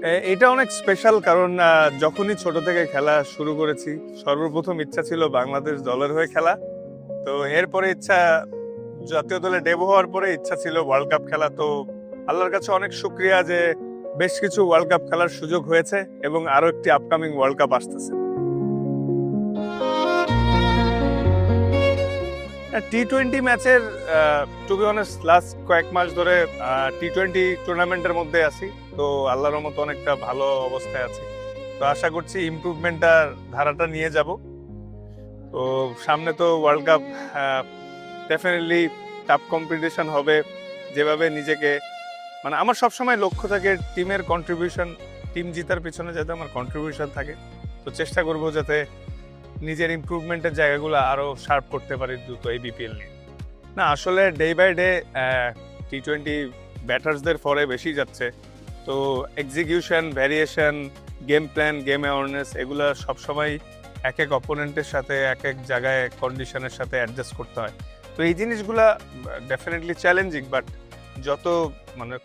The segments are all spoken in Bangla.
এটা অনেক স্পেশাল কারণ যখনই ছোট থেকে খেলা শুরু করেছি সর্বপ্রথম ইচ্ছা ছিল বাংলাদেশ দলের হয়ে খেলা। তো এরপরে ইচ্ছা জাতীয় দলে ডেবু হওয়ার পরে ইচ্ছা ছিল ওয়ার্ল্ড কাপ খেলা। তো আল্লাহর কাছে অনেক শুক্রিয়া যে বেশ কিছু ওয়ার্ল্ড কাপ খেলার সুযোগ হয়েছে এবং আরো একটি আপকামিং ওয়ার্ল্ড কাপ আসতেছে। টি-20 ম্যাচের টু বি অনেস্ট লাস্ট কয়েক মাস ধরে টি-20 টুর্নামেন্টের মধ্যে আছি। তো আল্লাহর রহমতে অনেকটা ভালো অবস্থায় আছি। তো আশা করছি ইমপ্রুভমেন্টটার ধারাটা নিয়ে যাব। তো সামনে তো world cup, definitely tough competition হবে। যেভাবে নিজেকে আমার সবসময় লক্ষ্য থাকে টিমের কন্ট্রিবিউশন, টিম জিতার পিছনে যাতে আমার কন্ট্রিবিউশন থাকে। তো চেষ্টা করব যাতে নিজের ইমপ্রুভমেন্টের জায়গাগুলো আরো শার্প করতে পারি দ্রুত এই বিপিএল নিয়ে। না আসলে ডে বাই ডে টি-20 ব্যাটার্সদের ফরে বেশি যাচ্ছে। তো execution, variation, game plan, game awareness এগুলো সবসময় এক এক অপোনেন্টের সাথে এক এক জায়গায় কন্ডিশনের সাথে অ্যাডজাস্ট করতে হয়। তো এই জিনিসগুলা ডেফিনেটলি চ্যালেঞ্জিং, বাট যত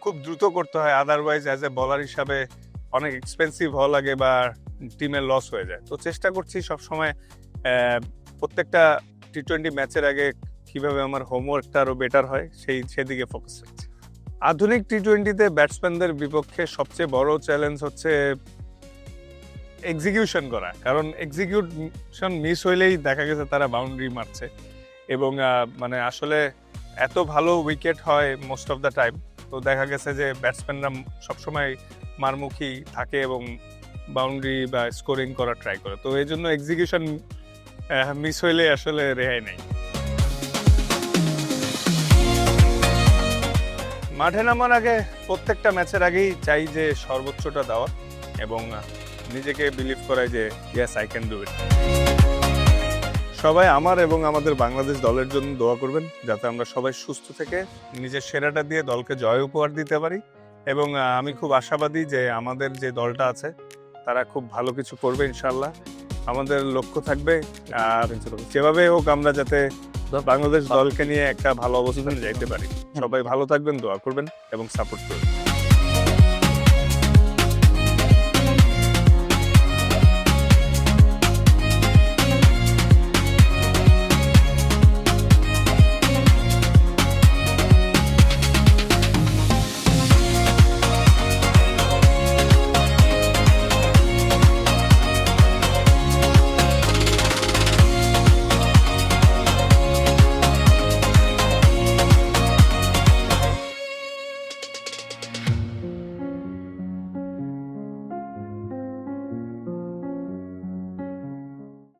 খুব দ্রুত করতে হয়, আদারওয়াইজ অ্যাজ এ বলার হিসাবে অনেক এক্সপেন্সিভ হওয়া লাগে বা টিমের লস হয়ে যায়। তো চেষ্টা করছি সবসময় প্রত্যেকটা টি-20 ম্যাচের আগে কিভাবে আমার হোমওয়ার্কটা আরো বেটার হয় সেদিকে ফোকাস রাখছি। আধুনিক টি-20তে ব্যাটসম্যানদের বিপক্ষে সবচেয়ে বড় চ্যালেঞ্জ হচ্ছে এক্সিকিউশন করা। কারণ এক্সিকিউশন মিস হইলেই দেখা গেছে তারা বাউন্ডারি মারছে এবং আসলে এত ভালো উইকেট হয় মোস্ট অফ দ্য টাইম। তো দেখা গেছে যে ব্যাটসম্যানরা সবসময় মারমুখী থাকে এবং বাউন্ডারি বা স্কোরিং করার ট্রাই করে। তো এই জন্য এক্সিকিউশন মিস হইলে আসলে রেহাই নেই। মাঠে নামার আগে প্রত্যেকটা ম্যাচের আগেই চাই যে সর্বোচ্চটা দেওয়া এবং নিজেকে বিলিভ করাই যে yes I can do it. সবাই আমার এবং আমাদের বাংলাদেশ দলের জন্য দোয়া করবেন যাতে আমরা সবাই সুস্থ থেকে নিজের সেরাটা দিয়ে দলকে জয় উপহার দিতে পারি। এবং আমি খুব আশাবাদী যে আমাদের যে দলটা আছে তারা খুব ভালো কিছু করবে ইনশাল্লাহ। আমাদের লক্ষ্য থাকবে আর যেভাবে হোক আমরা যাতে বাংলাদেশ দলকে নিয়ে একটা ভালো অবস্থানে যাইতে পারি। সবাই ভালো থাকবেন, দোয়া করবেন এবং সাপোর্ট করবেন।